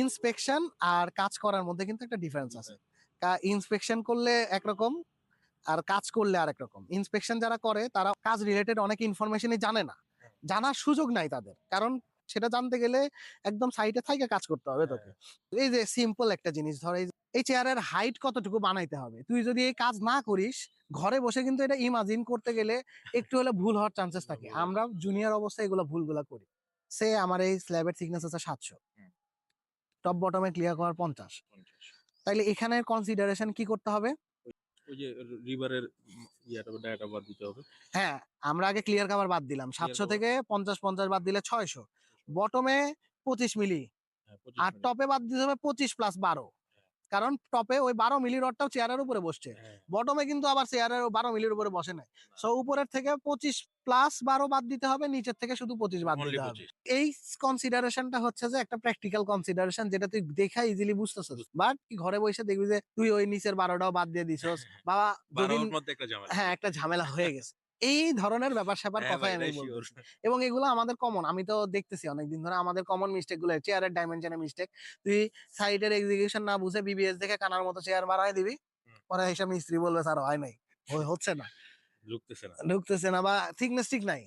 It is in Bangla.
ইন্সপেকশন আর কাজ করার মধ্যে কিন্তু একটা ডিফারেন্স আছে। ইন্সপেকশন করলে একরকম আর কাজ করলে আরেক রকম। ইন্সপেকশন যারা করে তারা কাজ রিলেটেড অনেক ইনফরমেশনই জানে না, জানার সুযোগ নাই তাদের, কারণ সেটা জানতে গেলে একদম সাইটে থাইকে কাজ করতে হবে তোকে। এই যে সিম্পল একটা জিনিস ধর, এই চেয়ারের হাইট কতটুকু বানাইতে হবে, তুই যদি এই কাজ না করিস ঘরে বসে কিন্তু এটা ইমাজিন করতে গেলে একটু হলে ভুল হওয়ার চান্সেস থাকে। আমরা জুনিয়র অবস্থায় এগুলো ভুলগুলা করি। সে আমার এই স্ল্যাবের থিকনেস আছে 700, টপ বটমে ক্লিয়ার করার 50, তাইলে এখানে কনসিডারেশন কি করতে হবে? ওই যে রিভারের ডাটা বাদ দিতে হবে। হ্যাঁ, আমরা আগে ক্লিয়ার কভার বাদ দিলাম 700 থেকে 50 বাদ দিলে 600, বটমে 25 মিলি, আর টপে বাদ দিতে হবে 25+12, কারণ টপে ওই 12 মিলি রডটাও চেয়ারের উপরে বসছে, বটমে কিন্তু আবার চেয়ারের 12 মিলির উপরে বসে নাই। সো উপরের থেকে 25+12 বাদ দিতে হবে, নিচের থেকে শুধু 25 বাদ দিতে হবে। এই কনসিডারেশনটা হচ্ছে যে একটা প্র্যাকটিক্যাল কনসিডারেশন, যেটা তুই দেখা ইজিলি বুঝতেছিস, বাট ঘরে বসে দেখবি যে তুই ওই নিচের 12টাও বাদ দিয়ে দিছস, বাবা দুদিন হ্যাঁ একটা ঝামেলা হয়ে গেছে। এই ধরনের ব্যাপার স্যাপার কথাই আমি বলছি, এবং এগুলো আমাদের কমন। আমি তো দেখতেছি অনেকদিন ধরে আমাদের কমন মিস্টেক গুলো, চেয়ারের ডাইমেনশনের মিস্টেক। তুই সাইডের এক্সিকিউশন না বুঝে বিবিএস দেখে কানার মতো চেয়ার বাড়ায় দিবি, পরে হিসাব মিস্ত্রি বলবে স্যার হয় নাই, হচ্ছে না, ঢুকতেছে না বা থিকনেস ঠিক নাই।